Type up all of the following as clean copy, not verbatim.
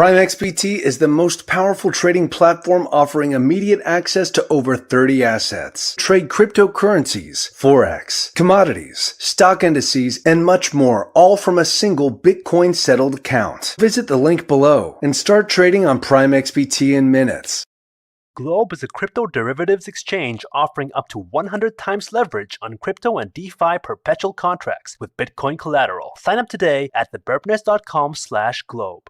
PrimeXPT is the most powerful trading platform offering immediate access to over 30 assets. Trade cryptocurrencies, forex, commodities, stock indices, and much more, all from a single Bitcoin settled account. Visit the link below and start trading on PrimeXPT in minutes. Globe is a crypto derivatives exchange offering up to 100 times leverage on crypto and DeFi perpetual contracts with Bitcoin collateral. Sign up today at thebirbnest.com/globe.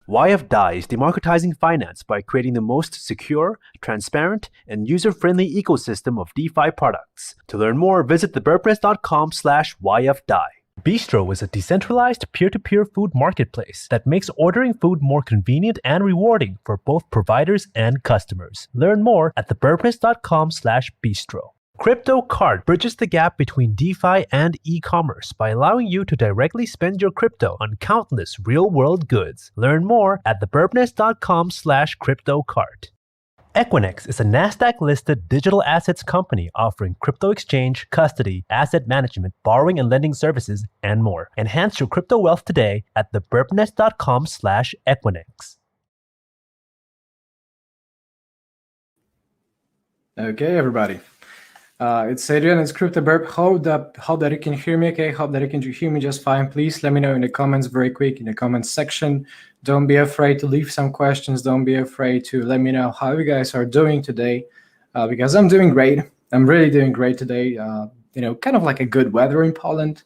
YFDAI is democratizing finance by creating the most secure, transparent, and user-friendly ecosystem of DeFi products. To learn more, visit thebirbnest.com/YFDAI. Bistro is a decentralized peer-to-peer food marketplace that makes ordering food more convenient and rewarding for both providers and customers. Learn more at thebirbnest.com/bistro. CryptoCard bridges the gap between DeFi and e-commerce by allowing you to directly spend your crypto on countless real-world goods. Learn more at thebirbnest.com/CryptoCard. Equinix is a NASDAQ-listed digital assets company offering crypto exchange, custody, asset management, borrowing and lending services, and more. Enhance your crypto wealth today at thebirbnest.com/Equinix. Okay, everybody. It's Adrian, it's CryPTOBIRB. Hope that you can hear me okay. Hope that you can hear me just fine. Please let me know in the comments very quick, in the comments section. Don't be afraid to leave some questions. Don't be afraid to let me know how you guys are doing today, because I'm doing great. I'm really doing great today. Kind of like a good weather in Poland.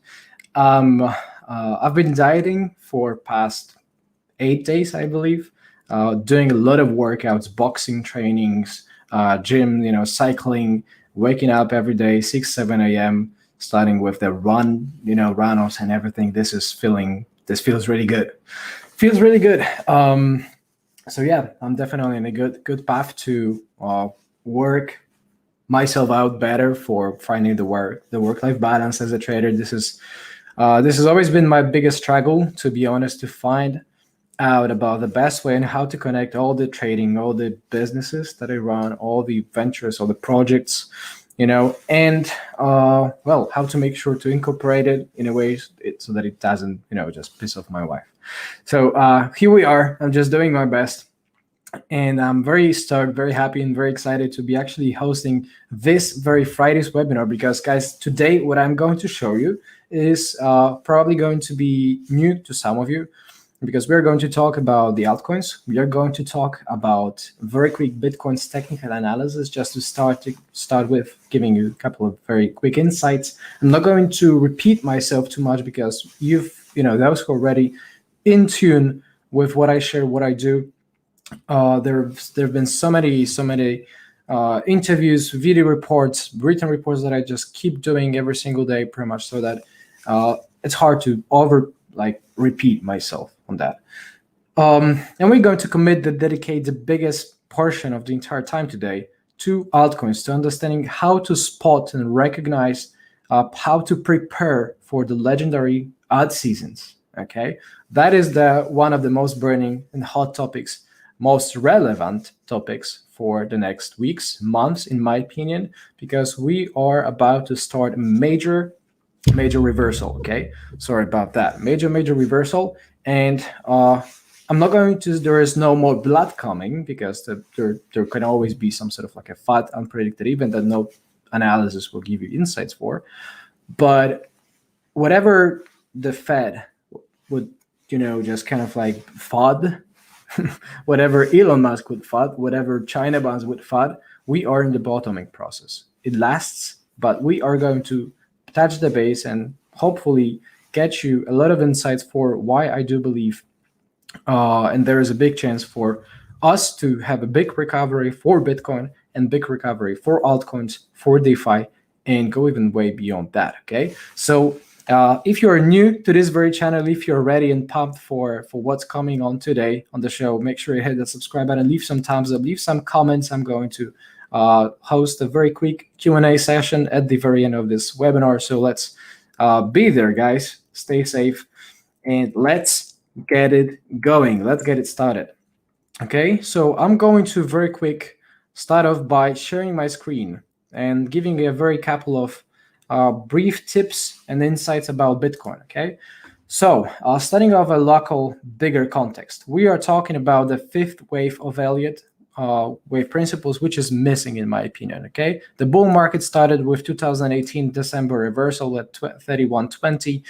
I've been dieting for past 8 days, I believe, doing a lot of workouts, boxing trainings, gym, cycling, waking up every day, 6, 7 a.m., starting with the run-offs and everything. This feels really good. Feels really good. So yeah, I'm definitely in a good path to work myself out better for finding the work-life balance as a trader. This has always been my biggest struggle, to be honest, to find out about the best way and how to connect all the trading, all the businesses that I run, all the ventures, all the projects, and how to make sure to incorporate it in a way so that it doesn't, just piss off my wife. So here we are. I'm just doing my best, and I'm very stoked, very happy, and very excited to be actually hosting this very Friday's webinar, because guys, today what I'm going to show you is probably going to be new to some of you, because we're going to talk about the altcoins. We are going to talk about very quick Bitcoin's technical analysis, just to start with giving you a couple of very quick insights. I'm not going to repeat myself too much, because those who are already in tune with what I share, what I do. There have been so many interviews, video reports, written reports that I just keep doing every single day, pretty much, so that it's hard to repeat myself on that. And we're going to dedicate the biggest portion of the entire time today to altcoins, to understanding how to spot and recognize, how to prepare for the legendary Altseasons. Okay, that is one of the most burning and hot topics, most relevant topics for the next weeks, months, in my opinion, because we are about to start a major reversal. Okay, sorry about that. Major reversal. And I'm not going to, there is no more blood coming, because there can always be some sort of like a fat, unpredicted event that no analysis will give you insights for. But whatever the Fed would, just kind of like FUD, whatever Elon Musk would FUD, whatever China bonds would FUD, we are in the bottoming process. It lasts, but we are going to touch the base and hopefully get you a lot of insights for why I do believe, and there is a big chance for us to have a big recovery for Bitcoin and big recovery for altcoins, for DeFi, and go even way beyond that. Okay, so if you're new to this very channel, if you're ready and pumped for what's coming on today on the show, make sure you hit that subscribe button, leave some thumbs up, leave some comments. I'm going to host a very quick Q&A session at the very end of this webinar. So let's be there, guys. Stay safe, and let's get it going. Let's get it started. Okay, so I'm going to very quick start off by sharing my screen and giving you a very couple of brief tips and insights about Bitcoin. Okay, So, starting off a local, bigger context, we are talking about the fifth wave of Elliott wave principles, which is missing in my opinion. Okay, the bull market started with 2018 December reversal at 31.20.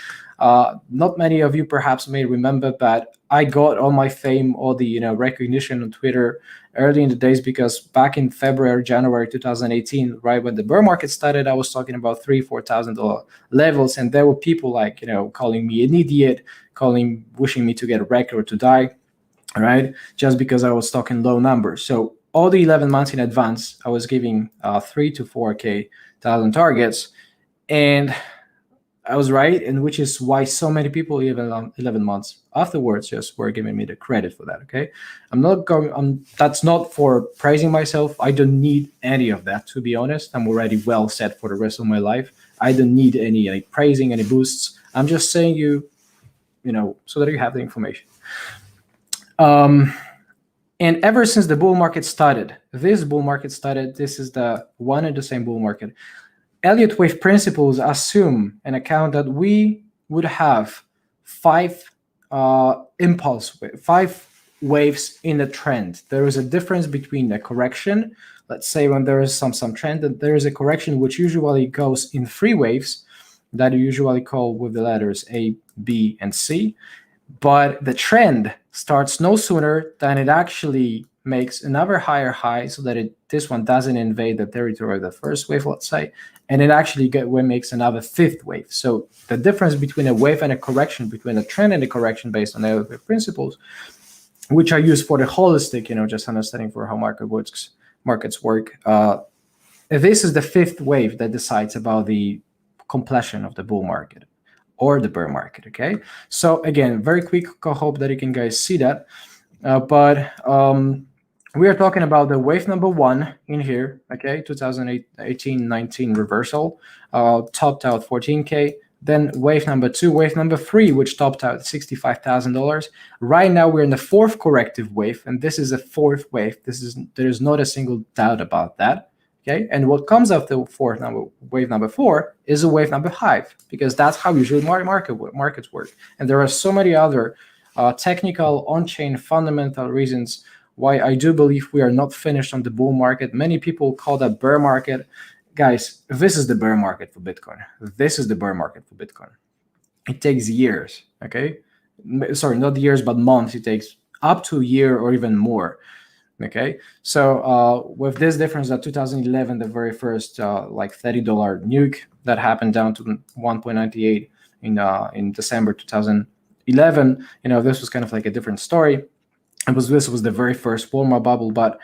Not many of you perhaps may remember, but I got all my fame, all the recognition on Twitter early in the days, because back in January 2018, right when the bear market started, I was talking about $3,000-$4,000 levels, and there were people like calling me an idiot, wishing me to get wrecked or to die, right? Just because I was talking low numbers. So all the 11 months in advance, I was giving 3 to 4K thousand targets, and I was right, and which is why so many people, even 11 months afterwards, just were giving me the credit for that. Okay, that's not for praising myself. I don't need any of that, to be honest. I'm already well set for the rest of my life. I don't need any praising, any boosts. I'm just saying so that you have the information. And ever since the bull market started, this is the one and the same bull market. Elliott wave principles assume an account that we would have five waves in a trend. There is a difference between a correction. Let's say when there is some trend, and there is a correction which usually goes in 3 waves that you usually call with the letters A, B, and C. But the trend starts no sooner than it actually makes another higher high, so that this one doesn't invade the territory of the first wave, let's say, and it actually makes another 5th wave. So the difference between a wave and a correction, between a trend and a correction based on the wave principles, which are used for the holistic, just understanding for how markets work. This is the 5th wave that decides about the completion of the bull market or the bear market. Okay, so again, very quick. I hope that you can guys see that. But we are talking about the wave number 1 in here. Okay, 2018-19 reversal, topped out 14K. Then wave number 2, wave number 3, which topped out $65,000. Right now we're in the 4th corrective wave, and this is a 4th wave. There is not a single doubt about that. Okay, and what comes after wave number 4 is a wave number 5, because that's how usually markets work. And there are so many other technical, on-chain, fundamental reasons why I do believe we are not finished on the bull market. Many people call that bear market. Guys, this is the bear market for Bitcoin. This is the bear market for Bitcoin. It takes years, okay? Sorry, not years, but months. It takes up to a year or even more. Okay, so with this difference, that 2011, the very first $30 nuke that happened down to 1.98 in December 2011, this was kind of like a different story. This was the very first Walmart bubble, but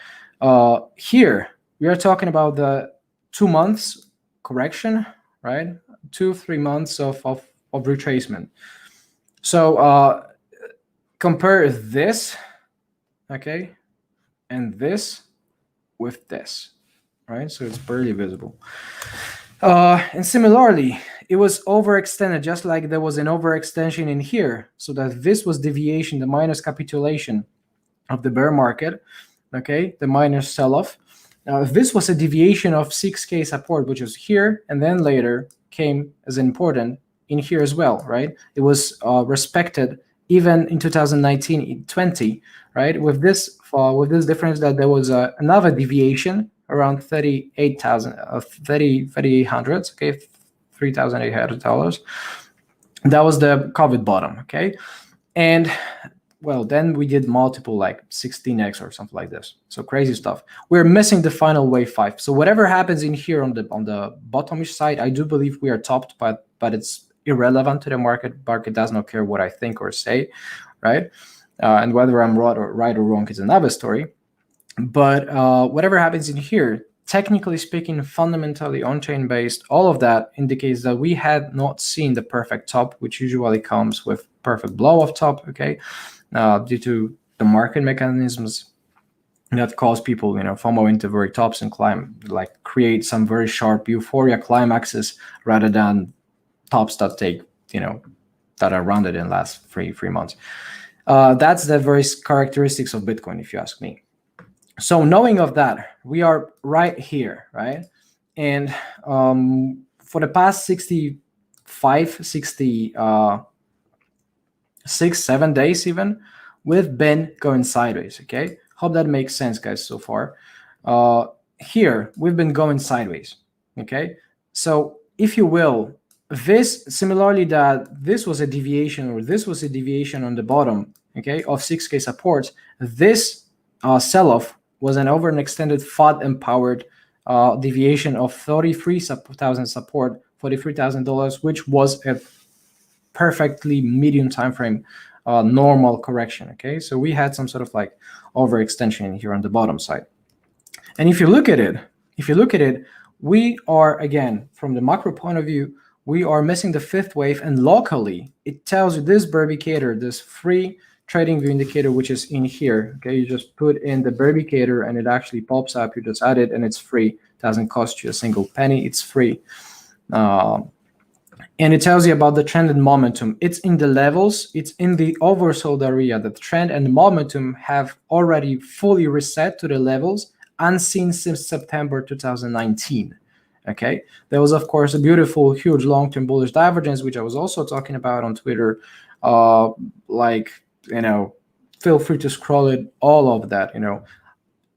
here we are talking about the 2 months correction, right? 2-3 months of retracement. So compare this, okay, and this with this, right? So it's barely visible. And similarly, it was overextended, just like there was an overextension in here, so that this was deviation, the minus capitulation of the bear market, okay, the minus sell-off. Now, this was a deviation of 6K support, which was here, and then later came as important in here as well, right? It was respected even in 2019-20, right? With this difference that there was another deviation around $3,800, okay, $3,800. That was the COVID bottom, okay? And well, then we did multiple 16x or something like this. So crazy stuff. We're missing the final wave 5. So whatever happens in here on the bottomish side, I do believe we are topped, but it's irrelevant to the market. Market does not care what I think or say, right? And whether I'm right or wrong is another story. But whatever happens in here, technically speaking, fundamentally on-chain based, all of that indicates that we had not seen the perfect top, which usually comes with perfect blow off top, okay, due to the market mechanisms that cause people, FOMO into very tops and create some very sharp euphoria climaxes rather than tops that take, that are rounded in the last three months. That's the very characteristics of Bitcoin, if you ask me. So knowing of that, we are right here, right? And for the past 60 6-7 days even, we've been going sideways. Okay, hope that makes sense, guys, so far. Here we've been going sideways. Okay, so if you will, this similarly that this was a deviation, or this was a deviation on the bottom, okay, of 6K supports. This sell-off was an over an extended FOD empowered deviation of 33,000 support, $43,000, which was a perfectly medium time frame normal correction. Okay, so we had some sort of like overextension here on the bottom side. And if you look at it, we are, again, from the macro point of view, we are missing the fifth wave, and locally it tells you this Birb indicator, this free trading view indicator, which is in here. Okay, you just put in the Birb indicator and it actually pops up. You just add it and it's free. It doesn't cost you a single penny. It's free. And it tells you about the trend and momentum. It's in the levels. It's in the oversold area. The trend and momentum have already fully reset to the levels unseen since September 2019. Okay, there was, of course, a beautiful, huge long-term bullish divergence, which I was also talking about on Twitter. Like, you know, feel free to scroll it, all of that. You know,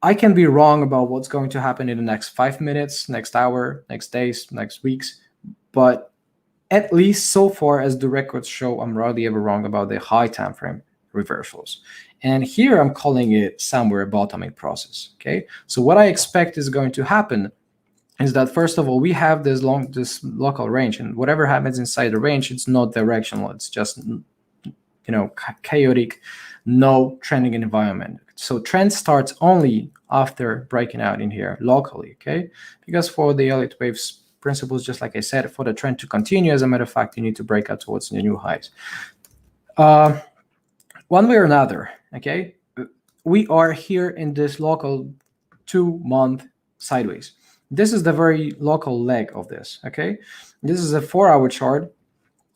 I can be wrong about what's going to happen in the next 5 minutes, next hour, next days, next weeks, but at least so far as the records show, I'm rarely ever wrong about the high time frame reversals. And here I'm calling it somewhere a bottoming process. Okay, so what I expect is going to happen is that, first of all, we have this local range, and whatever happens inside the range, it's not directional. It's just, you know, chaotic, no trending environment. So trend starts only after breaking out in here locally. Okay, because for the Elliott waves principles, just like I said, for the trend to continue, as a matter of fact, you need to break out towards the new highs. One way or another, okay, we are here in this local 2-month sideways. This is the very local leg of this, okay? This is a 4-hour chart,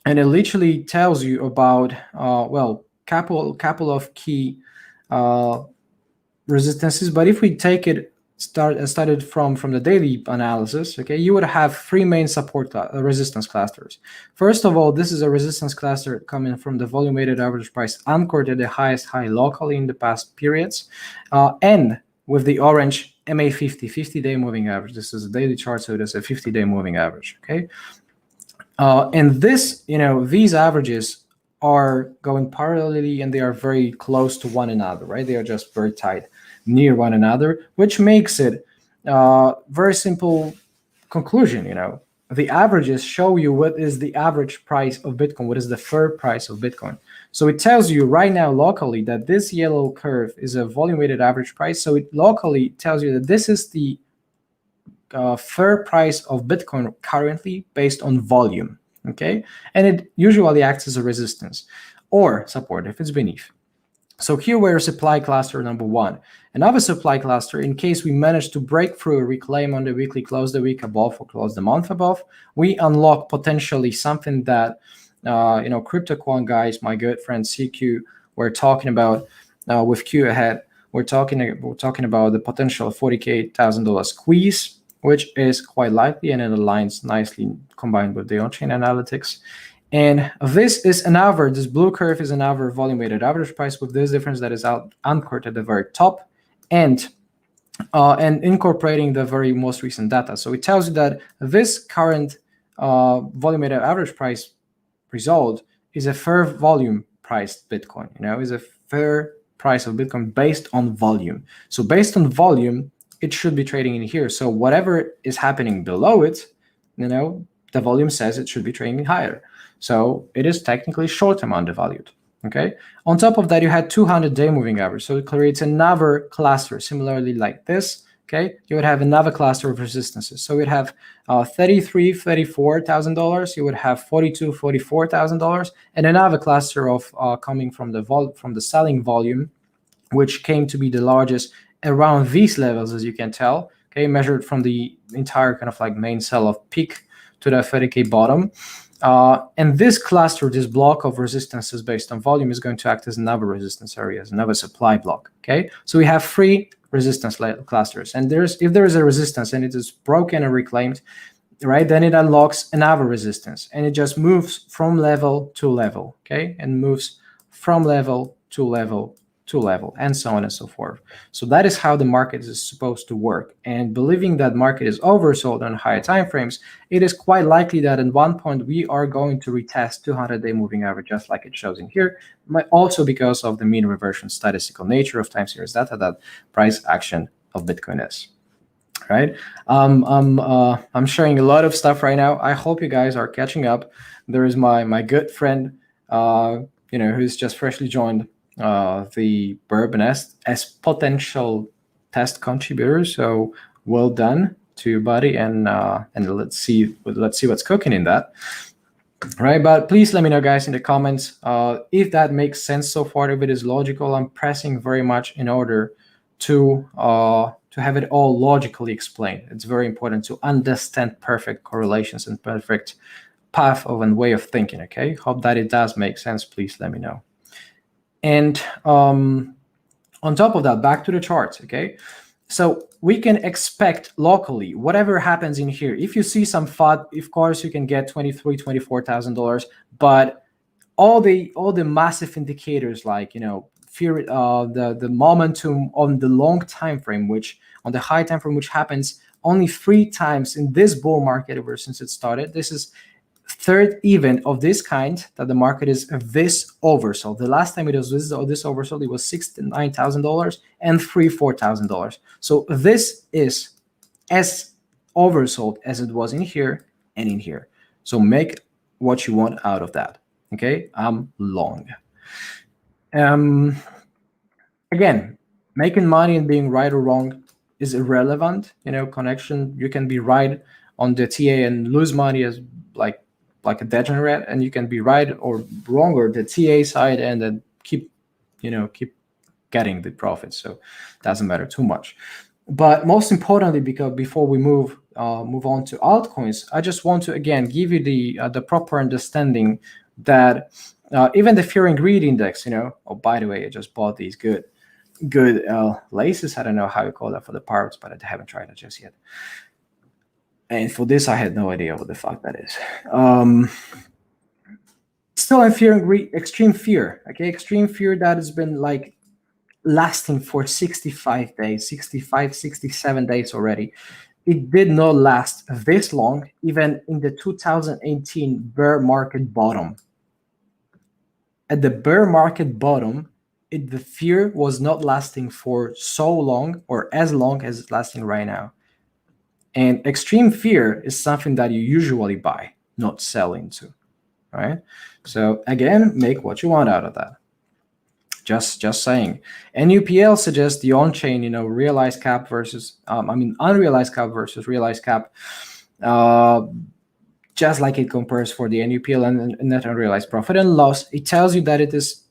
and it literally tells you about, well, couple of key resistances. But if we take it, started from the daily analysis, okay, you would have 3 main support resistance clusters. First of all, this is a resistance cluster coming from the volume weighted average price anchored at the highest high locally in the past periods, and with the orange MA50 50-day moving average. This is a daily chart, so it is a 50-day moving average. Okay, and this, you know, these averages are going parallelly and they are very close to one another, right? They are just very tight near one another, which makes it very simple conclusion. You know, the averages show you what is the average price of Bitcoin, what is the fair price of Bitcoin. So it tells you right now locally that this yellow curve is a volume weighted average price. So it locally tells you that this is the fair price of Bitcoin currently based on volume. Okay, and it usually acts as a resistance or support if it's beneath. So here we're supply cluster number 1. Another supply cluster, in case we manage to break through a reclaim on the weekly, close the week above or close the month above, we unlock potentially something that you know, CryptoQuant guys, my good friend CQ, we're talking about with Q ahead. We're talking about the potential $40,000 squeeze, which is quite likely, and it aligns nicely combined with the on-chain analytics. And this is another, this blue curve is another volume weighted average price with this difference that is anchored at the very top and incorporating the very most recent data. So it tells you that this current volume weighted average price result is a fair volume priced Bitcoin, you know, is a fair price of Bitcoin based on volume. So based on volume, it should be trading in here. So whatever is happening below it, you know, the volume says it should be trading higher. So it is technically short-term undervalued. Okay. On top of that, you had 200-day moving average. So it creates another cluster similarly like this. Okay. You would have another cluster of resistances. So you'd have $34,000. You would have $44,000, and another cluster of coming from the selling volume, which came to be the largest around these levels, as you can tell. Okay, measured from the entire kind of like main sell-off peak to the 30K bottom. And this cluster, this block of resistances based on volume, is going to act as another resistance area, as another supply block. Okay, so we have 3 resistance clusters, and if there is a resistance and it is broken and reclaimed, right, then it unlocks another resistance, and it just moves from level to level. Okay, and moves from level to level to level, and so on and so forth. So that is how the market is supposed to work. And believing that market is oversold on higher time frames, it is quite likely that at one point we are going to retest 200-day moving average, just like it shows in here, also because of the mean reversion statistical nature of time series data that price action of Bitcoin is. Right? I'm sharing a lot of stuff right now. I hope you guys are catching up. There is my good friend, who's just freshly joined the Birb nest as potential test contributor. So well done to you, buddy, and let's see what's cooking in that. Right, but please let me know, guys, in the comments if that makes sense so far, if it is logical. I'm pressing very much in order to have it all logically explained. It's very important to understand perfect correlations and perfect path of and way of thinking. Okay, hope that it does make sense. Please let me know. And on top of that, back to the charts. Okay, so we can expect locally whatever happens in here. If you see some FUD, of course you can get $24,000, but all the massive indicators like fear, the momentum on the long time frame, which on the high time frame, which happens only 3 times in this bull market ever since it started. This is third event of this kind that the market is this oversold. The last time it was this oversold, it was $69,000 and $4,000. So this is as oversold as it was in here and in here. So make what you want out of that. Okay, I'm long. Again, making money and being right or wrong is irrelevant. Connection, you can be right on the TA and lose money as like a degenerate, and you can be right or wrong or the TA side and then keep getting the profits. So it doesn't matter too much. But most importantly, because before we move on to altcoins, I just want to again give you the proper understanding that even the fear and greed index, oh, by the way, I just bought these good laces. I don't know how you call that for the parrots, but I haven't tried it just yet. And for this, I had no idea what the fuck that is. Still in fear and greed, extreme fear. Okay, extreme fear that has been like lasting for 65 days, 65, 67 days already. It did not last this long, even in the 2018 bear market bottom. At the bear market bottom, the fear was not lasting for so long or as long as it's lasting right now. And extreme fear is something that you usually buy, not sell into, right? So again, make what you want out of that. Just saying. NUPL suggests the on-chain, realized cap versus, unrealized cap versus realized cap, just like it compares for the NUPL and net unrealized profit and loss. It tells you that it is,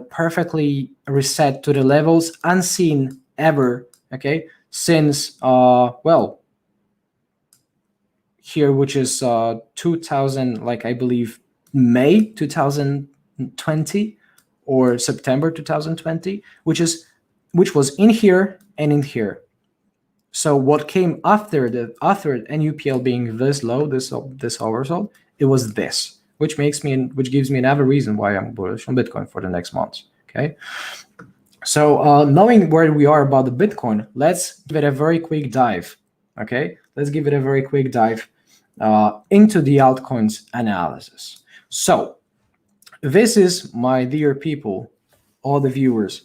perfectly reset to the levels unseen ever, okay, since, here, which is 2000, like I believe May 2020 or September 2020, which was in here and in here. So what came after NUPL being this low, this oversold, it was this, which gives me another reason why I'm bullish on Bitcoin for the next months. Okay. So knowing where we are about the Bitcoin, let's give it a very quick dive. Okay, let's give it a very quick dive into the altcoins analysis. So this is, my dear people, all the viewers.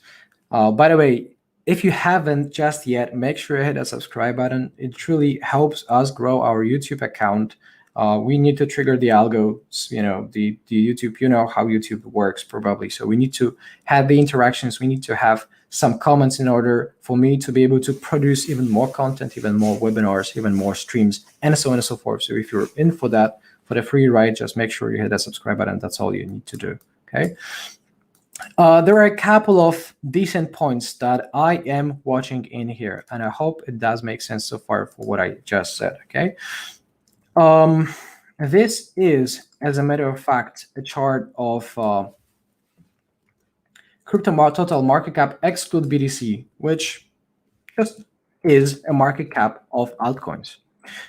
By the way, if you haven't just yet, make sure you hit that subscribe button. It truly helps us grow our YouTube account. We need to trigger the algos, the YouTube, how YouTube works probably. So we need to have the interactions. We need to have some comments in order for me to be able to produce even more content, even more webinars, even more streams, and so on and so forth. So if you're in for that, for the free ride, just make sure you hit that subscribe button. That's all you need to do, okay? There are a couple of decent points that I am watching in here, and I hope it does make sense so far for what I just said, okay? This is, as a matter of fact, a chart of crypto total market cap exclude BTC, which just is a market cap of altcoins.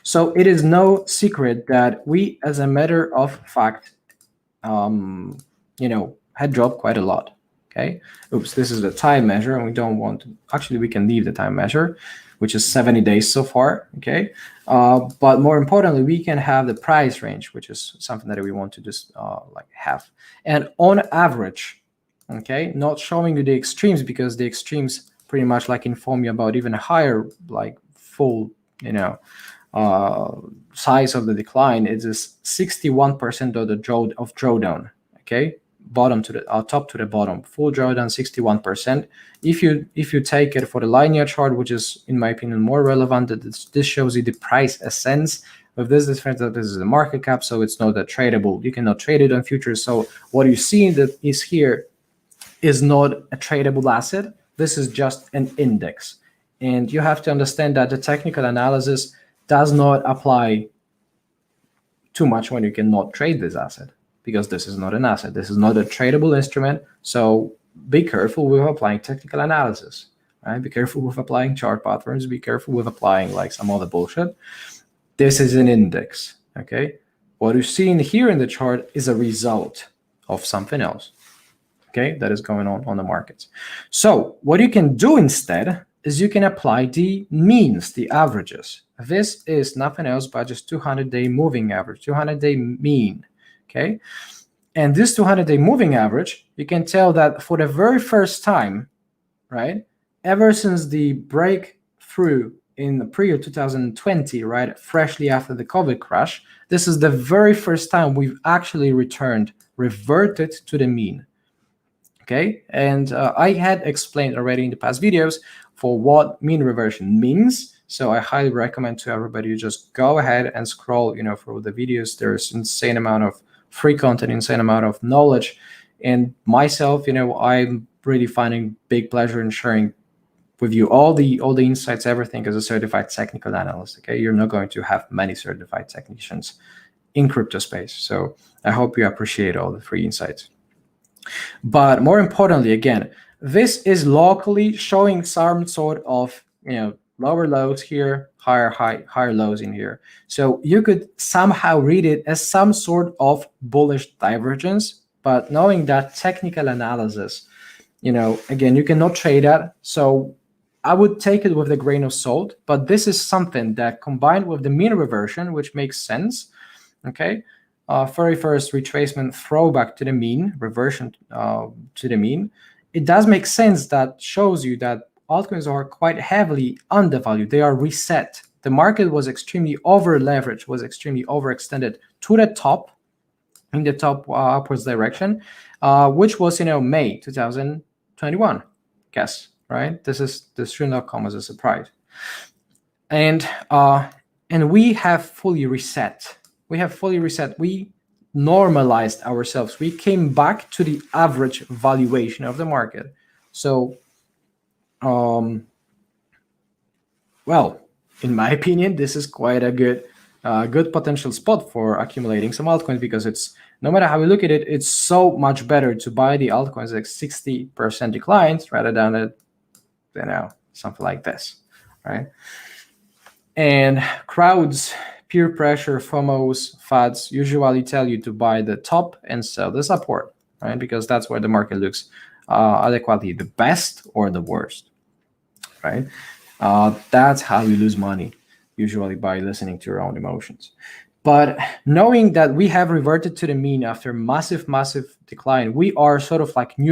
So it is no secret that we, as a matter of fact, had dropped quite a lot. Okay. Oops, this is the time measure, and we don't want to. Actually, we can leave the time measure, which is 70 days so far. Okay. But more importantly, we can have the price range, which is something that we want to just like have. And on average, okay, not showing you the extremes, because the extremes pretty much like inform you about even higher, like full, size of the decline. It is 61% of the drawdown. Okay, bottom to the top to the bottom, full drawdown 61%. If you take it for the linear chart, which is in my opinion more relevant, that this shows you the price ascends. With this difference that this is the market cap, so it's not that tradable. You cannot trade it on futures. So what you see that is here is not a tradable asset. This is just an index. And you have to understand that the technical analysis does not apply too much when you cannot trade this asset, because this is not an asset. This is not a tradable instrument. So be careful with applying technical analysis, right? Be careful with applying chart patterns. Be careful with applying like some other bullshit. This is an index, okay? What you see in here in the chart is a result of something else, okay, that is going on the markets. So what you can do instead is you can apply the means, the averages. This is nothing else but just 200-day moving average, 200-day mean, okay? And this 200-day moving average, you can tell that for the very first time, right, ever since the breakthrough in the pre-year 2020, right, freshly after the COVID crash, this is the very first time we've actually reverted to the mean. Okay, and I had explained already in the past videos for what mean reversion means. So I highly recommend to everybody, you just go ahead and scroll, through the videos. There's insane amount of free content, insane amount of knowledge. And myself, I'm really finding big pleasure in sharing with you all the insights, everything as a certified technical analyst. Okay, you're not going to have many certified technicians in crypto space. So I hope you appreciate all the free insights. But more importantly, again, this is locally showing some sort of lower lows here, higher lows in here. So you could somehow read it as some sort of bullish divergence, but knowing that technical analysis, again, you cannot trade that. So I would take it with a grain of salt, but this is something that combined with the mean reversion, which makes sense, okay? Very first retracement throwback to the mean, reversion to the mean, it does make sense. That shows you that altcoins are quite heavily undervalued. They are reset. The market was extremely over-leveraged, was extremely overextended to the top, in the top upwards direction, which was, May 2021, guess, right? This should not come as a surprise. And we have fully reset. We normalized ourselves. We came back to the average valuation of the market. So, well, in my opinion, this is quite a good potential spot for accumulating some altcoins, because it's, no matter how we look at it, it's so much better to buy the altcoins at 60% declines rather than at, something like this, right? And crowds, peer pressure, FOMOs, FUDs usually tell you to buy the top and sell the support, right? Because that's where the market looks adequately the best or the worst, right? That's how you lose money, usually by listening to your own emotions. But knowing that we have reverted to the mean after massive decline, we are sort of like in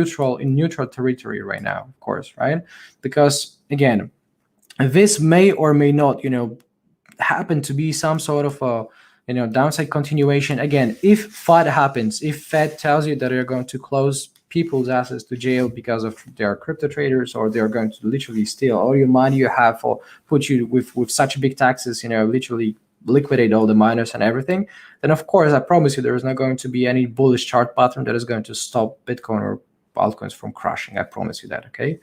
neutral territory right now, of course, right? Because again, this may or may not, happen to be some sort of a downside continuation. Again, if FUD happens, if Fed tells you that they're going to close people's assets to jail because of they are crypto traders, or they're going to literally steal all your money you have, or put you with such big taxes, literally liquidate all the miners and everything, then of course I promise you there is not going to be any bullish chart pattern that is going to stop Bitcoin or altcoins from crashing. I promise you that, okay?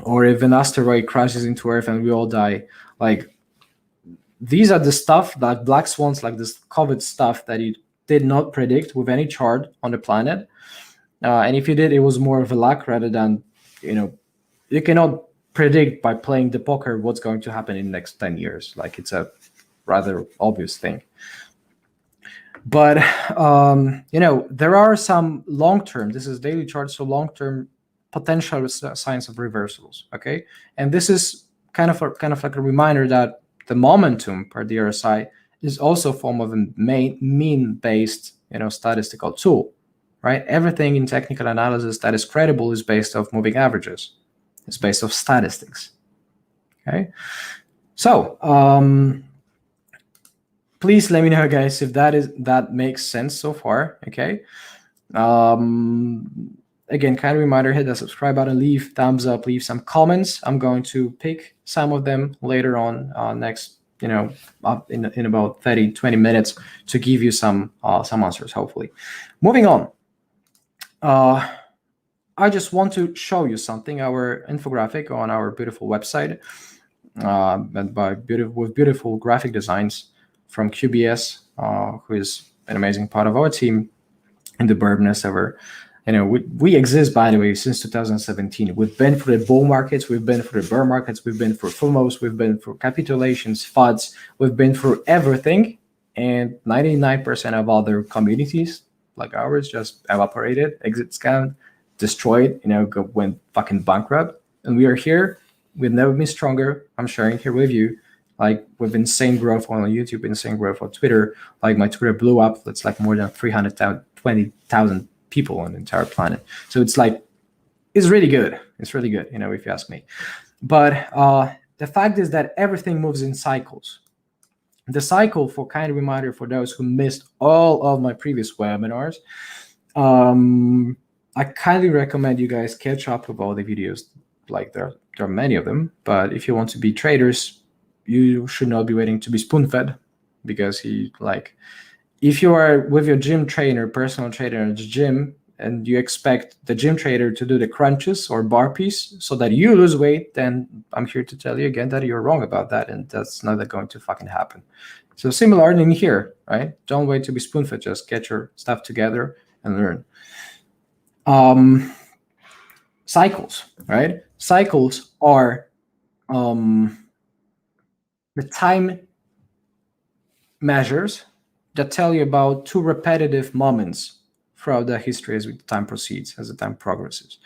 Or if an asteroid crashes into Earth and we all die, like, these are the stuff, like black swans, like this COVID stuff that you did not predict with any chart on the planet. And if you did, it was more of a luck rather than, you cannot predict by playing the poker what's going to happen in the next 10 years. Like, it's a rather obvious thing. But there are some long-term. This is daily charts, so long-term potential signs of reversals. Okay, and this is kind of like a reminder that the momentum per the RSI is also a form of a mean-based statistical tool, right? Everything in technical analysis that is credible is based off moving averages. It's based off statistics. Okay, so please let me know, guys, if that makes sense so far. Okay. Again, kind of reminder, hit the subscribe button, leave thumbs up, leave some comments. I'm going to pick some of them later on next, up in about 30-20 minutes to give you some answers, hopefully. Moving on. I just want to show you something, our infographic on our beautiful website, with beautiful graphic designs from QBS, who is an amazing part of our team in the Birbness ever. We exist, by the way, since 2017. We've been through the bull markets, we've been through the bear markets, we've been through FOMOs, we've been through capitulations, FUDs, we've been through everything, and 99% of other communities like ours just evaporated, exit scam, destroyed, went fucking bankrupt. And we are here. We've never been stronger. I'm sharing here with you, like, with insane growth on YouTube, insane growth on Twitter. Like, my Twitter blew up. That's like more than 320,000 people on the entire planet. So it's really good. It's really good, if you ask me. But the fact is that everything moves in cycles. The cycle, for kind of reminder for those who missed all of my previous webinars, I kindly recommend you guys catch up with all the videos. Like, there are many of them, but if you want to be traders, you should not be waiting to be spoon-fed, because if you are with your gym trainer, personal trainer in the gym, and you expect the gym trainer to do the crunches or burpees so that you lose weight, then I'm here to tell you again that you're wrong about that, and that's not going to fucking happen. So similar in here, right? Don't wait to be spoon-fed. Just get your stuff together and learn. Cycles, right? Cycles are the time measures that tell you about two repetitive moments throughout the history as the time proceeds, as the time progresses.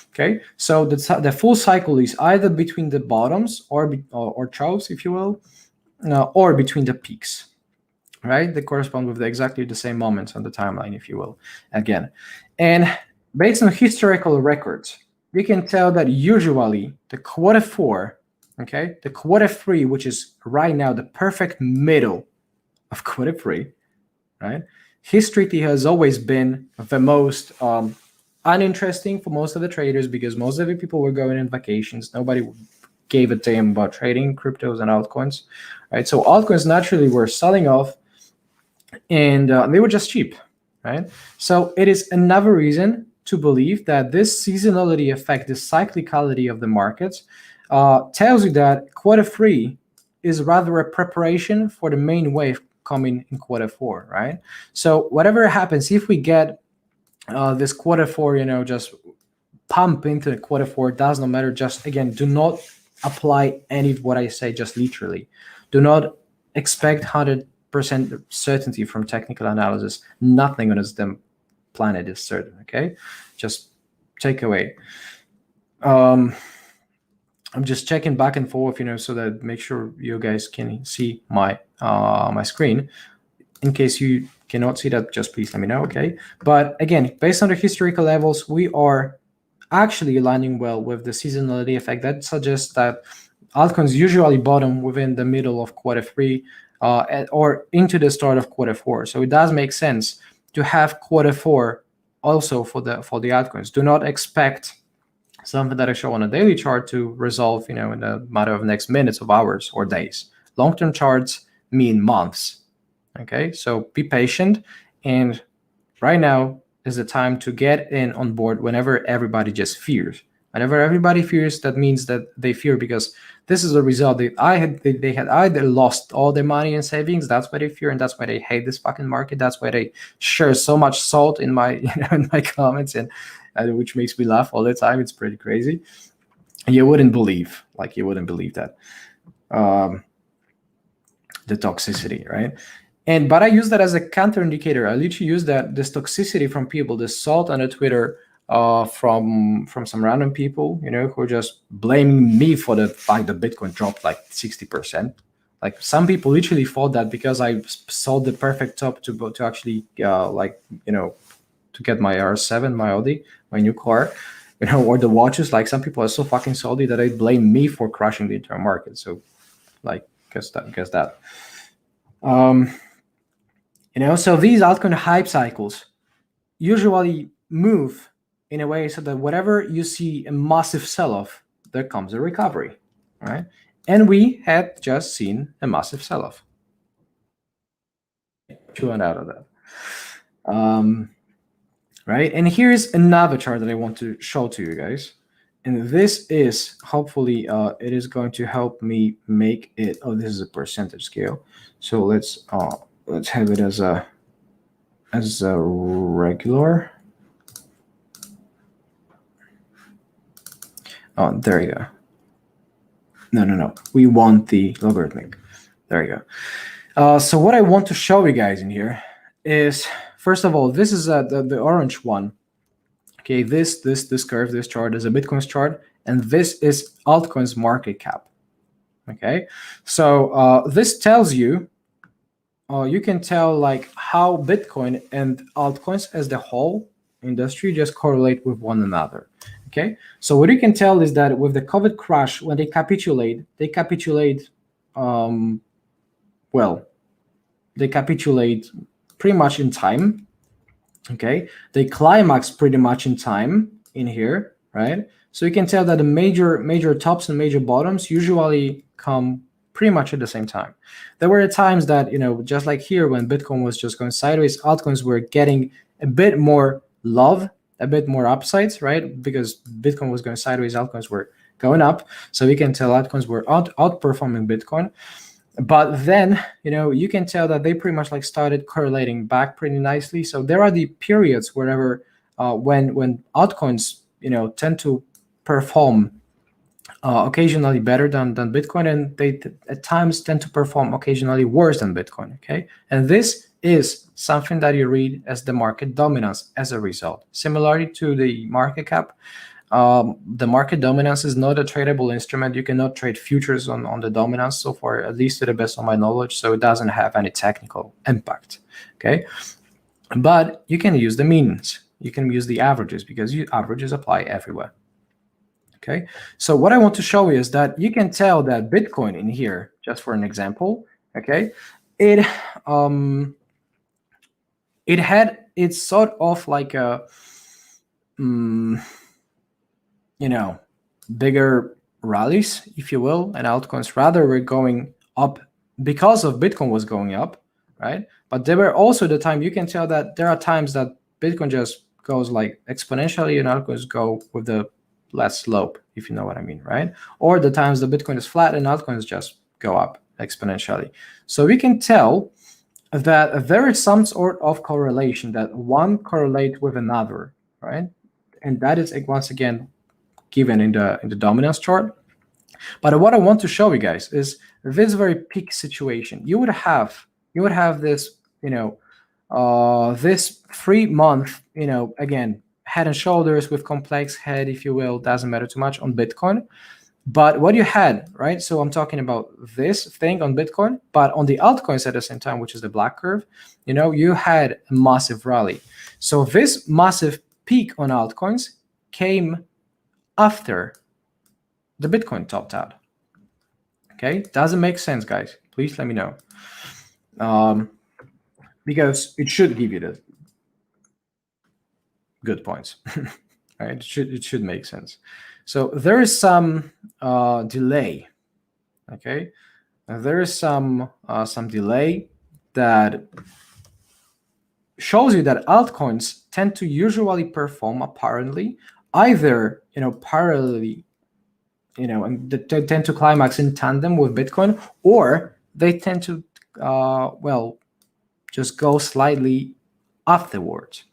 Okay, so the full cycle is either between the bottoms or troughs, if you will, or between the peaks, right? They correspond with exactly the same moments on the timeline, if you will, again. And based on historical records, we can tell that usually the quarter four, okay, the quarter three, which is right now the perfect middle of quarter three, right? History has always been the most uninteresting for most of the traders, because most of the people were going on vacations. Nobody gave a damn about trading cryptos and altcoins, right? So altcoins naturally were selling off, and they were just cheap, right? So it is another reason to believe that this seasonality effect, this cyclicality of the markets, tells you that quarter three is rather a preparation for the main wave coming in quarter four, right? So whatever happens, if we get this quarter four, just pump into the quarter four, does not matter. Just, again, do not apply any of what I say just literally. Do not expect 100% certainty from technical analysis. Nothing on this damn planet is certain, okay? Just take away. I'm just checking back and forth, so that make sure you guys can see my my screen. In case you cannot see that, just please let me know, okay? But again, based on the historical levels, we are actually aligning well with the seasonality effect. That suggests that altcoins usually bottom within the middle of quarter three or into the start of quarter four. So it does make sense to have quarter four also for the altcoins. Do not expect something that I show on a daily chart to resolve, in a matter of next minutes, of hours, or days. Long-term charts mean months. Okay, so be patient, and right now is the time to get in on board whenever everybody just fears. Whenever everybody fears, that means that they fear because this is a result that they had either lost all their money and savings. That's why they fear, and that's why they hate this fucking market. That's why they share so much salt in my in my comments, and which makes me laugh all the time. It's pretty crazy. You wouldn't believe that the toxicity, right? But I use that as a counter indicator. I literally use this toxicity from people, this salt on the Twitter from some random people, who are just blaming me for the fact that Bitcoin dropped like 60%. Like some people literally thought that because I sold the perfect top to actually to get my R7, my Audi, my new car, or the watches. Like some people are so fucking salty that they blame me for crashing the entire market. So, like, guess that. So these altcoin hype cycles usually move in a way so that whenever you see a massive sell-off, there comes a recovery, right? And we had just seen a massive sell-off. Chewing out of that. Right, and here's another chart that I want to show to you guys. And this is, hopefully, it is going to help me make it. Oh, this is a percentage scale. So let's have it as a regular. Oh, there you go. No. We want the logarithmic. There you go. So what I want to show you guys in here is, first of all, this is the orange one. Okay, this curve, this chart is a Bitcoin's chart, and this is altcoins market cap. Okay, so this tells you, you can tell like how Bitcoin and altcoins as the whole industry just correlate with one another. Okay, so what you can tell is that with the COVID crash, when they capitulate, they capitulate pretty much in time. Okay, they climax pretty much in time in here, right? So you can tell that the major tops and major bottoms usually come pretty much at the same time. There were times that, just like here when Bitcoin was just going sideways, altcoins were getting a bit more love, a bit more upsides, right? Because Bitcoin was going sideways, altcoins were going up. So we can tell altcoins were outperforming Bitcoin. But then, you can tell that they pretty much like started correlating back pretty nicely. So there are the periods wherever when altcoins, tend to perform occasionally better than Bitcoin, and they at times tend to perform occasionally worse than Bitcoin. Okay, and this is something that you read as the market dominance as a result. Similarly to the market cap. The market dominance is not a tradable instrument. You cannot trade futures on the dominance so far, at least to the best of my knowledge. So it doesn't have any technical impact. Okay, but you can use the means. You can use the averages because averages apply everywhere. Okay, so what I want to show you is that you can tell that Bitcoin in here, just for an example, okay, it it's sort of like a bigger rallies, if you will, and altcoins rather were going up because of Bitcoin was going up, right? But there were also the time you can tell that there are times that Bitcoin just goes like exponentially and altcoins go with the less slope, if you know what I mean, right? Or the times the Bitcoin is flat and altcoins just go up exponentially. So we can tell that there is some sort of correlation, that one correlate with another, right? And that is, once again, given in the dominance chart. But what I want to show you guys is this very peak situation. You would have this, this 3 month, again, head and shoulders with complex head, if you will, doesn't matter too much on Bitcoin. But what you had, right? So I'm talking about this thing on Bitcoin, but on the altcoins at the same time, which is the black curve, you had a massive rally. So this massive peak on altcoins came after the Bitcoin topped out. Okay, doesn't make sense, guys. Please let me know, because it should give you the good points. Right? It should make sense. So there is some delay. Okay, there is some delay that shows you that altcoins tend to usually perform apparently either parallelly, and they tend to climax in tandem with Bitcoin, or they tend to just go slightly afterwards.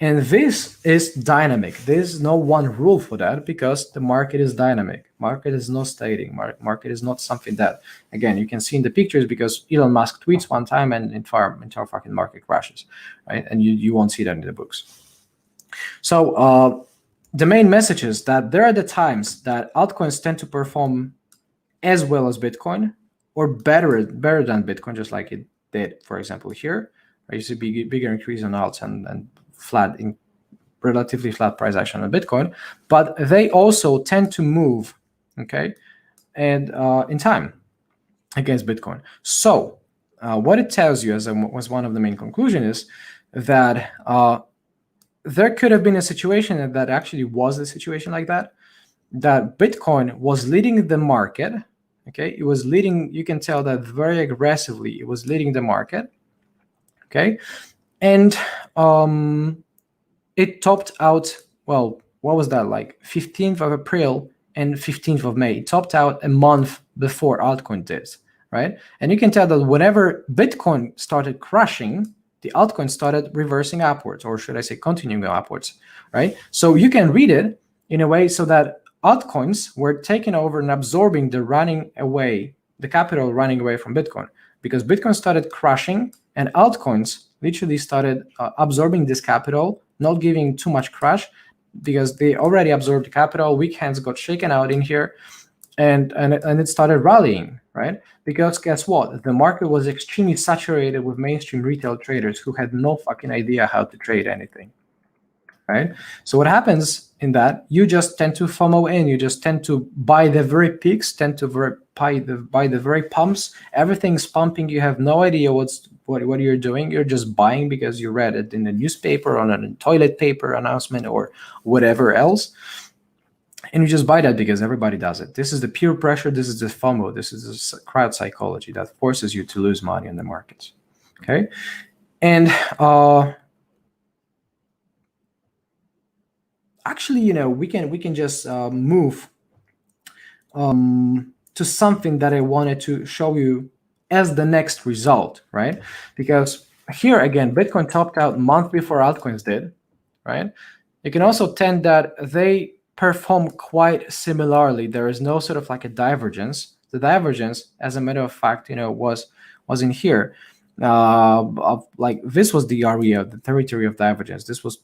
And this is dynamic. There's no one rule for that because the market is dynamic. Market is not stating. Market is not something that, again, you can see in the pictures because Elon Musk tweets one time and entire fucking market crashes, right? And you won't see that in the books. So the main message is that there are the times that altcoins tend to perform as well as Bitcoin or better than Bitcoin, just like it did, for example, here. You see bigger increase on alts and flat in relatively flat price action on Bitcoin, but they also tend to move, okay, and in time against Bitcoin. So what it tells you, as was one of the main conclusions, is that there could have been a situation that actually was a situation like that Bitcoin was leading the market. Okay, it was leading. You can tell that very aggressively. It was leading the market. Okay, and it topped out, well, what was that, like 15th of April and 15th of May. It topped out a month before altcoin did, right? And you can tell that whenever Bitcoin started crashing, the altcoin started reversing upwards, or should I say continuing upwards, right? So you can read it in a way so that altcoins were taking over and absorbing the capital running away from Bitcoin, because Bitcoin started crashing and altcoins literally started absorbing this capital, not giving too much crash because they already absorbed the capital. Weak hands got shaken out in here, and it started rallying, right? Because guess what? The market was extremely saturated with mainstream retail traders who had no fucking idea how to trade anything, right? So what happens in that, you just tend to FOMO in, you just tend to buy the very peaks, buy the very pumps. Everything's pumping. You have no idea what you're doing. You're just buying because you read it in the newspaper, on a toilet paper announcement, or whatever else. And you just buy that because everybody does it. This is the peer pressure. This is the FOMO. This is the crowd psychology that forces you to lose money in the markets. Okay, and actually, we can just move to something that I wanted to show you as the next result, right? Because here again, Bitcoin topped out a month before altcoins did, right? You can also tend that they perform quite similarly. There is no sort of like a divergence. The divergence, as a matter of fact, was in here. Of like, this was the area, the territory of divergence. This was,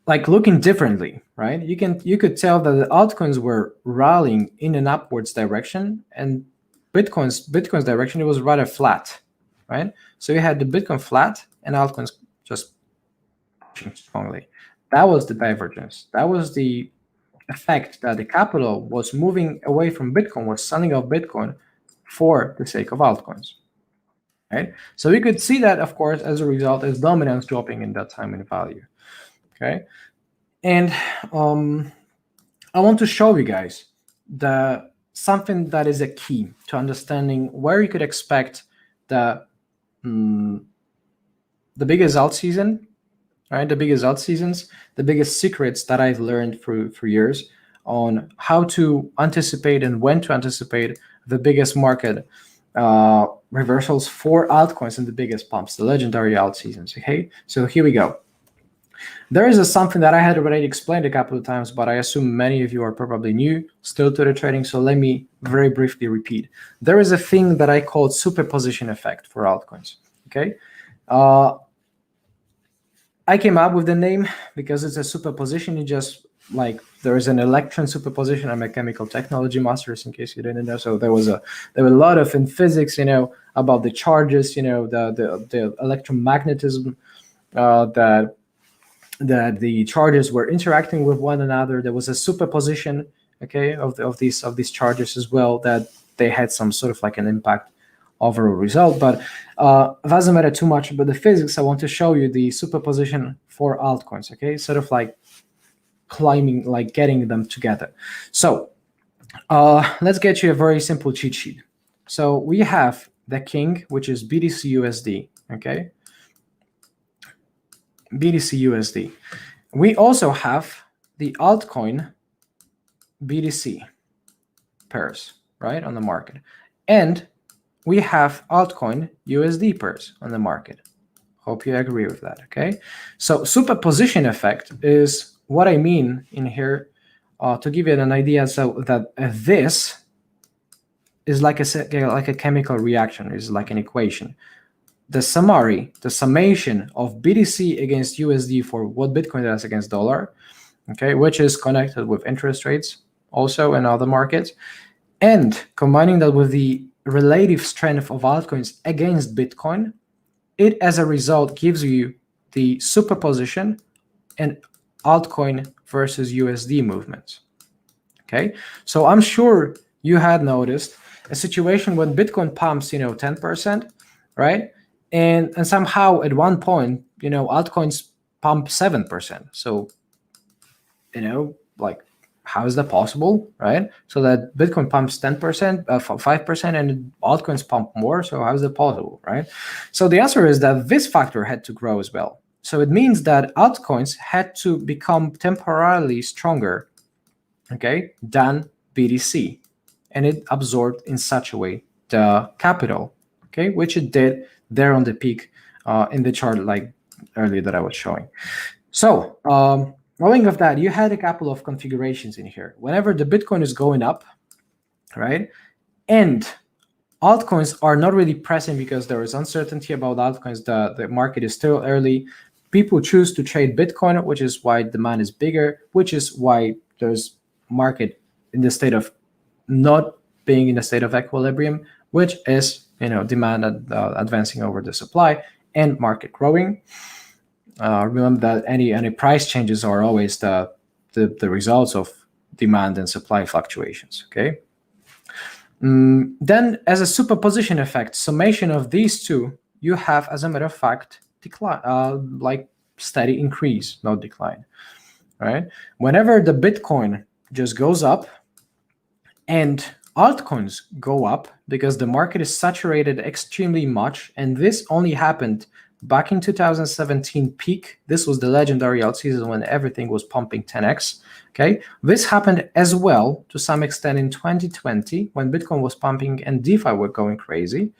like looking differently, right? You could tell that the altcoins were rallying in an upwards direction, and Bitcoin's direction, it was rather flat, right? So you had the Bitcoin flat and altcoins just pushing strongly. That was the divergence. That was the effect that the capital was moving away from Bitcoin, was selling off Bitcoin for the sake of altcoins, right? So we could see that, of course, as a result, as dominance dropping in that time in value. Okay, and I want to show you guys something that is a key to understanding where you could expect the biggest alt season, right? The biggest alt seasons, the biggest secrets that I've learned for years on how to anticipate and when to anticipate the biggest market reversals for altcoins and the biggest pumps, the legendary alt seasons. Okay, so here we go. There is something that I had already explained a couple of times, but I assume many of you are probably new still to the trading, so let me very briefly repeat. There is a thing that I call superposition effect for altcoins. Okay, I came up with the name because it's a superposition. You just like, there is an electron superposition. I'm a chemical technology master, in case you didn't know. So there were a lot of in physics, about the charges, the electromagnetism, that the charges were interacting with one another. There was a superposition, okay, of these charges as well, that they had some sort of like an impact overall result. But it doesn't matter too much about the physics. I want to show you the superposition for altcoins, okay, sort of like climbing, like getting them together. So let's get you a very simple cheat sheet. So we have the king, which is BTC USD, okay, BTC USD. We also have the altcoin BTC pairs, right, on the market. And we have altcoin USD pairs on the market, Hope you agree with that, okay? So superposition effect is what I mean in here to give you an idea, so that this is like a chemical reaction, is like an equation. The summation of BTC against USD for what Bitcoin does against dollar, okay, which is connected with interest rates also in other markets, and combining that with the relative strength of altcoins against Bitcoin, it as a result gives you the superposition and altcoin versus USD movements. Okay, so I'm sure you had noticed a situation when Bitcoin pumps, 10%, right? And somehow at one point, altcoins pump 7%. So, like, how is that possible, right? So that Bitcoin pumps 10%, 5%, and altcoins pump more. So how is that possible, right? So the answer is that this factor had to grow as well. So it means that altcoins had to become temporarily stronger, okay, than BTC, and it absorbed in such a way the capital, okay, which it did there on the peak in the chart like earlier that I was showing. So knowing of that, you had a couple of configurations in here. Whenever the Bitcoin is going up, right, and altcoins are not really pressing because there is uncertainty about altcoins, the market is still early, people choose to trade Bitcoin, which is why demand is bigger, which is why there's market in the state of not being in a state of equilibrium, which is demand advancing over the supply and market growing. Remember that any price changes are always the results of demand and supply fluctuations. Okay. Then, as a superposition effect, summation of these two, you have, as a matter of fact, decline, like steady increase, not decline. Right. Whenever the Bitcoin just goes up and altcoins go up because the market is saturated extremely much, and this only happened back in 2017 peak. This was the legendary Altseason when everything was pumping 10x. Okay, this happened as well to some extent in 2020 when Bitcoin was pumping and DeFi were going crazy.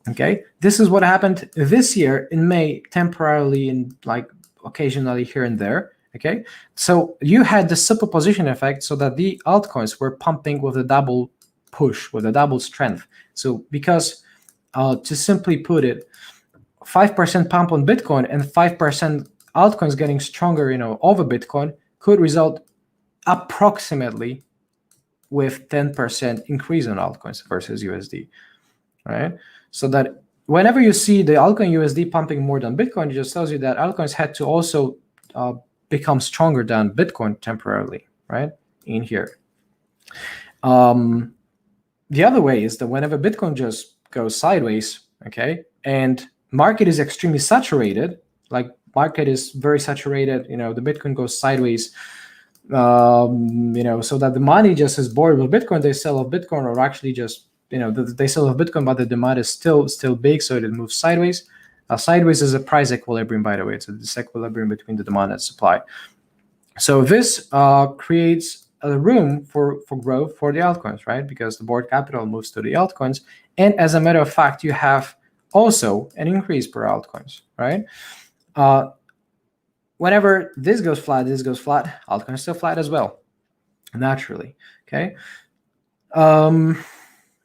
Okay, this is what happened this year in May, temporarily and like occasionally here and there. Okay, so you had the superposition effect, so that the altcoins were pumping with a double push, with a double strength. So because to simply put it, 5% pump on Bitcoin and 5% altcoins getting stronger, over Bitcoin could result approximately with 10% increase in altcoins versus USD, right? So that whenever you see the altcoin USD pumping more than Bitcoin, it just tells you that altcoins had to also become stronger than Bitcoin temporarily, right? In here. The other way is that whenever Bitcoin just goes sideways, okay, and market is extremely saturated, like market is very saturated, the Bitcoin goes sideways, so that the money just is bored with Bitcoin, they sell off Bitcoin, or actually just, they sell off Bitcoin, but the demand is still big, so it moves sideways. Sideways is a price equilibrium, by the way. It's a disequilibrium between the demand and supply. So this creates a room for growth for the altcoins, right? Because the board capital moves to the altcoins. And as a matter of fact, you have also an increase per altcoins, right? Whenever this goes flat, altcoins still flat as well, naturally, okay?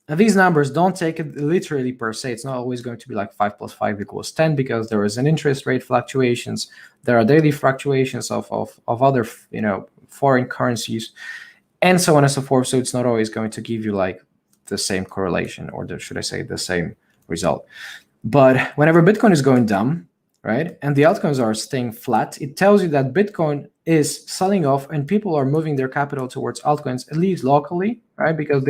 These numbers, don't take it literally per se. It's not always going to be like 5 + 5 = 10, because there is an interest rate fluctuations. There are daily fluctuations of other, foreign currencies, and so on and so forth. So it's not always going to give you like the same correlation, or should I say the same result. But whenever Bitcoin is going down, right, and the altcoins are staying flat, it tells you that Bitcoin is selling off and people are moving their capital towards altcoins, at least locally, right? Because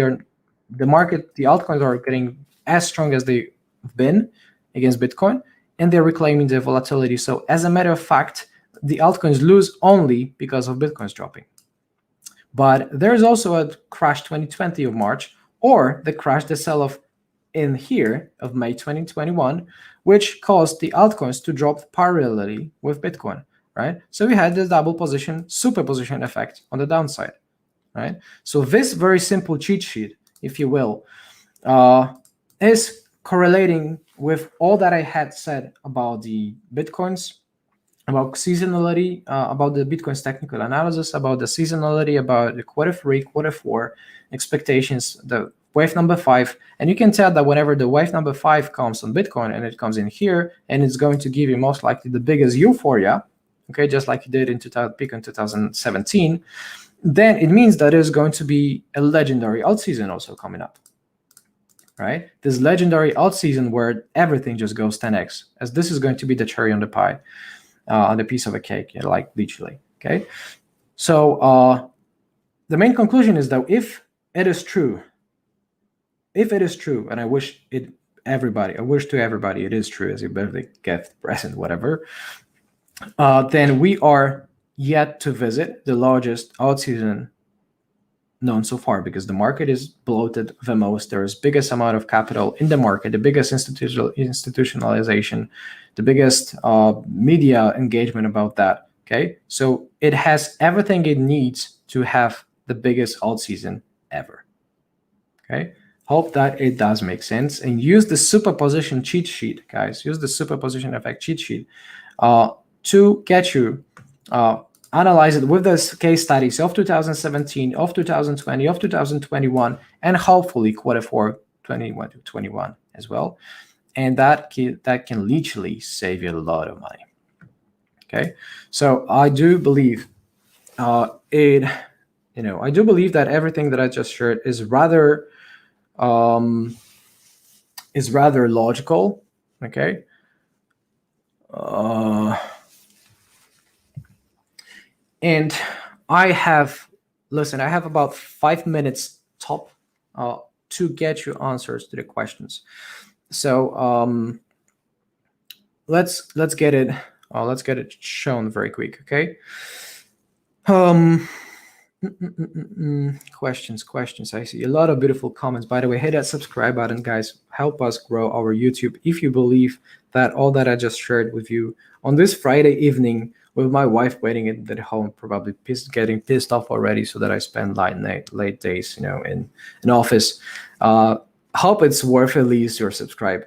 the market, the altcoins are getting as strong as they've been against Bitcoin, and they're reclaiming the volatility. So as a matter of fact, the altcoins lose only because of Bitcoin's dropping. But there's also a crash 2020 of March, or the crash, the sell-off in here of May 2021, which caused the altcoins to drop parallelly with Bitcoin, right? So we had the double position, superposition effect on the downside, right? So this very simple cheat sheet, if you will, is correlating with all that I had said about the Bitcoins, about seasonality, about the Bitcoin's technical analysis, about the seasonality, about the Q3, Q4 expectations, the wave number 5, and you can tell that whenever the wave number 5 comes on Bitcoin and it comes in here, and it's going to give you most likely the biggest euphoria, okay, just like it did in peak in 2017, then it means that there's going to be a legendary alt season also coming up. Right? This legendary alt season where everything just goes 10x, as this is going to be the cherry on the pie, on the piece of a cake, like literally. Okay, so the main conclusion is that if it is true, and I wish to everybody it is true as your birthday gift, present, whatever, then we are yet to visit the largest alt season known so far, because the market is bloated the most. There's biggest amount of capital in the market, the biggest institutionalization, the biggest media engagement about that. Okay, so it has everything it needs to have the biggest alt season ever. Okay, hope that it does make sense, and use the superposition cheat sheet, guys. Use the superposition effect cheat sheet to get you analyze it with the case studies of 2017, of 2020, of 2021, and hopefully Q4 21 to 21 as well. And that can literally save you a lot of money. Okay, so I do believe I do believe that everything that I just shared is rather logical. Okay. And I have about 5 minutes top to get you answers to the questions. So let's get it shown very quick. Okay. Questions. I see a lot of beautiful comments. By the way, hit that subscribe button, guys. Help us grow our YouTube. If you believe that all that I just shared with you on this Friday evening, with my wife waiting at home, probably getting pissed off already, so that I spend late days, in office. Hope it's worth at least your subscribe.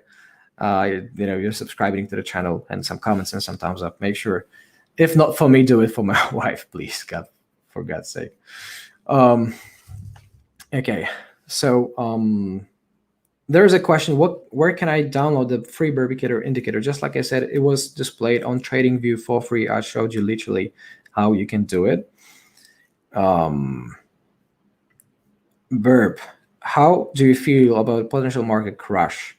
You're subscribing to the channel, and some comments and some thumbs up. Make sure, if not for me, do it for my wife, please. For God's sake. Okay, so there's a question. Where can I download the free Birb indicator? Just like I said, it was displayed on TradingView for free. I showed you literally how you can do it. Birb, how do you feel about potential market crash?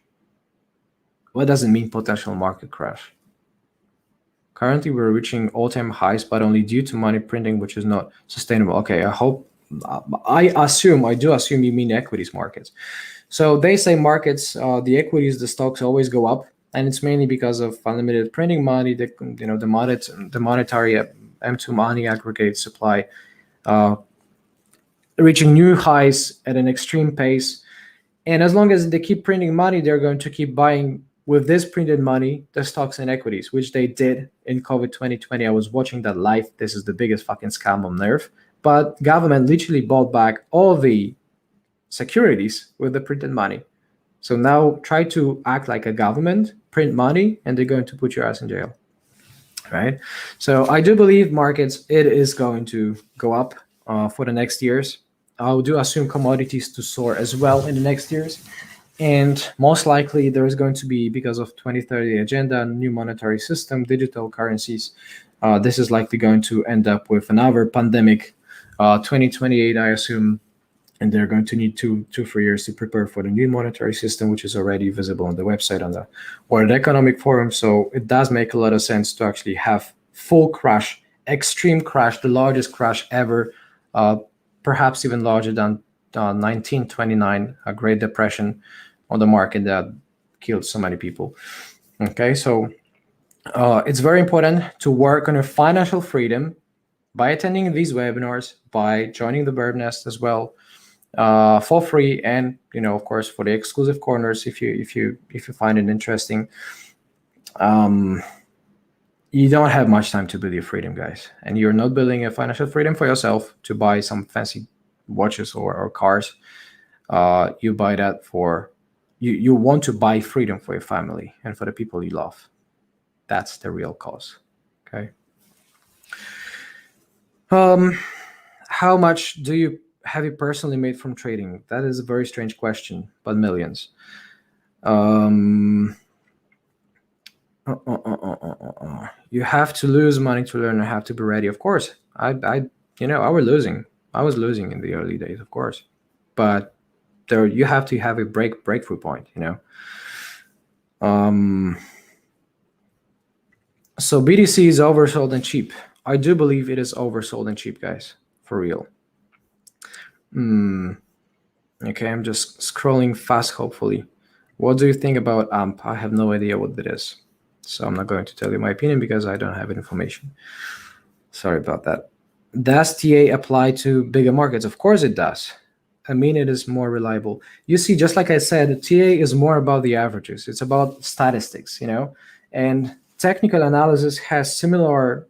What does it mean, potential market crash? Currently, we're reaching all-time highs, but only due to money printing, which is not sustainable. Okay, I do assume you mean equities markets. So they say markets, the equities, the stocks always go up, and it's mainly because of unlimited printing money. The monetary M2 money aggregate supply reaching new highs at an extreme pace. And as long as they keep printing money, they're going to keep buying with this printed money the stocks and equities, which they did in COVID 2020. I was watching that live. This is the biggest fucking scam on earth. But government literally bought back all the securities with the printed money. So now try to act like a government, print money, and they're going to put your ass in jail. Right? So I do believe markets, it is going to go up for the next years. I do assume commodities to soar as well in the next years. And most likely there is going to be, because of 2030 agenda, new monetary system, digital currencies. This is likely going to end up with another pandemic, 2028, I assume. And they're going to need 2-3 years to prepare for the new monetary system, which is already visible on the website on the World Economic Forum. So it does make a lot of sense to actually have full crash, extreme crash, the largest crash ever, perhaps even larger than 1929, a Great Depression on the market that killed so many people. Okay, so it's very important to work on your financial freedom by attending these webinars, by joining the Birb Nest as well, for free, and of course for the exclusive corners if you find it interesting. You don't have much time to build your freedom, guys, and you're not building a financial freedom for yourself to buy some fancy watches or cars. You buy that for you want to buy freedom for your family and for the people you love. That's the real cause. Okay. How much have you personally made from trading? That is a very strange question, but millions. You have to lose money to learn and have to be ready. Of course, I was losing in the early days, of course, but there you have to have a breakthrough point, So BTC is oversold and cheap. I do believe it is oversold and cheap, guys, for real. Okay, I'm just scrolling fast, hopefully. What do you think about AMP? I have no idea what it is. So I'm not going to tell you my opinion because I don't have information. Sorry about that. Does TA apply to bigger markets? Of course it does. I mean, it is more reliable. You see, just like I said, TA is more about the averages. It's about statistics, and technical analysis has similar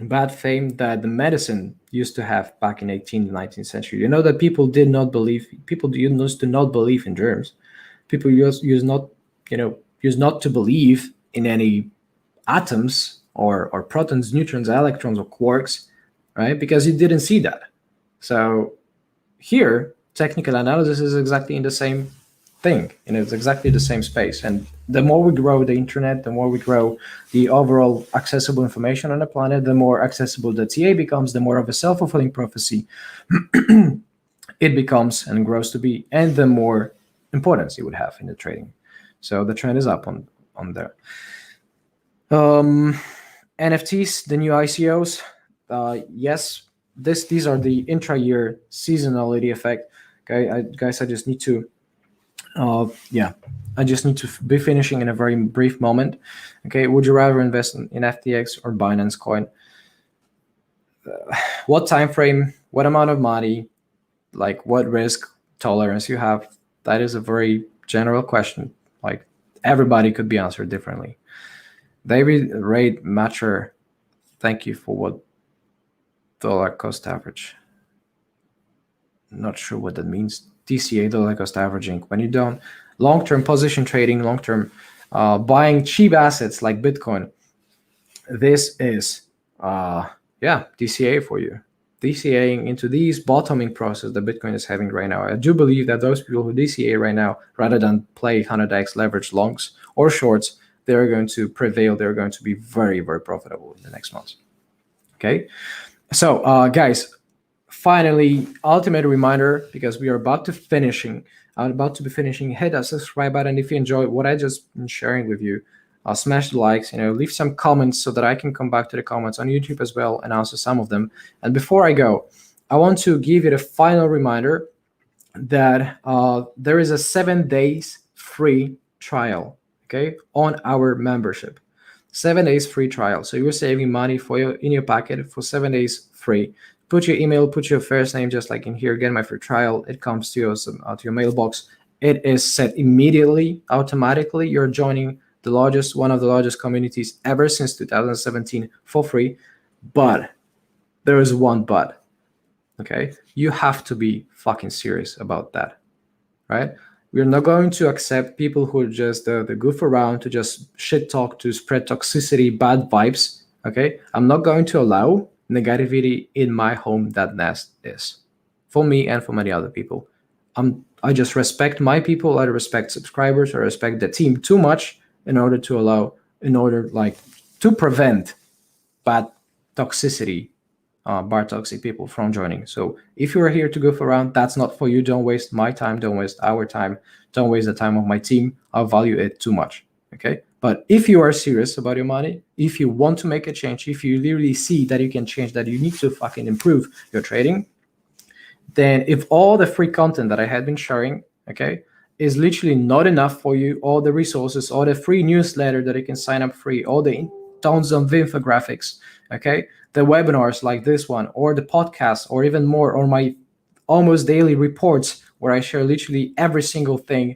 bad fame that the medicine used to have back in 18th, 19th century. That people used to not believe in germs. People used not to believe in any atoms or protons, neutrons, electrons, or quarks, right? Because you didn't see that. So here, technical analysis is exactly in the same thing. It's exactly the same space. And the more we grow the internet, the more we grow the overall accessible information on the planet, the more accessible the TA becomes, the more of a self-fulfilling prophecy it becomes and grows to be, and the more importance it would have in the trading. So the trend is up on there. NFTs, the new ICOs, yes, these are the intra-year seasonality effect. Okay, guys, I just need to be finishing in a very brief moment. Okay, would you rather invest in FTX or Binance Coin? What time frame? What amount of money? Like what risk tolerance you have? That is a very general question. Like everybody could be answered differently. David Ray Matcher, thank you for what dollar cost average. Not sure what that means. DCA, dollar cost averaging. When you don't long-term position trading, long-term buying cheap assets like Bitcoin, this is DCA for you. DCAing into these bottoming process that Bitcoin is having right now. I do believe that those people who DCA right now, rather than play 100x leverage longs or shorts, they're going to prevail. They're going to be very, very profitable in the next months. Okay, so guys, finally, ultimate reminder, because we are about to be finishing. Hit that subscribe button if you enjoy what I just been sharing with you. Smash the likes, leave some comments so that I can come back to the comments on YouTube as well and answer some of them. And before I go, I want to give you the final reminder that there is a 7 days free trial, okay, on our membership. 7 days free trial. So you're saving money in your pocket for 7 days free. Put your email, put your first name, just like in here, get my free trial. It comes to your mailbox. It is set immediately, automatically. You're joining one of the largest communities ever since 2017 for free. But there is one but, okay? You have to be fucking serious about that, right? We're not going to accept people who just the goof around, to just shit talk, to spread toxicity, bad vibes, okay? I'm not going to allow negativity in my home that Nest is, for me and for many other people. I just respect my people. I respect subscribers. I respect the team too much in order to prevent bad toxicity, bar toxic people from joining. So if you are here to goof around, that's not for you. Don't waste my time. Don't waste our time. Don't waste the time of my team. I value it too much. Okay. But if you are serious about your money, if you want to make a change, if you literally see that you can change, that you need to fucking improve your trading, then if all the free content that I had been sharing, okay, is literally not enough for you, all the resources, all the free newsletter that you can sign up free, all the tons of infographics, okay, the webinars like this one, or the podcast, or even more, or my almost daily reports where I share literally every single thing,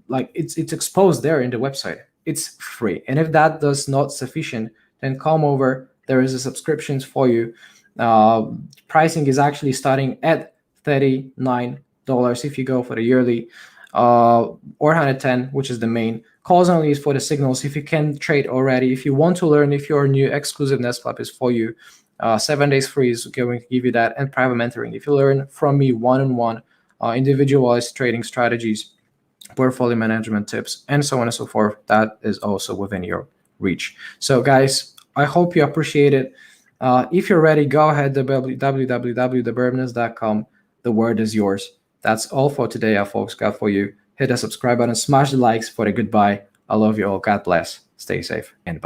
it's exposed there in the website. It's free. And if that does not sufficient, then come over. There is a subscriptions for you. Pricing is actually starting at $39 if you go for the yearly, or $110, which is the main. Calls only is for the signals. If you can trade already, if you want to learn, if you're new, exclusive Nest Club is for you. 7 days free is going to give you that, and private mentoring. If you learn from me one-on-one, individualized trading strategies, portfolio management tips, and so on and so forth, that is also within your reach. So guys, I hope you appreciate it. If you're ready, go ahead to www.thebirbness.com. The word is yours. That's all for today, folks. Got for you. Hit the subscribe button, smash the likes for the goodbye. I love you all. God bless. Stay safe, and bye.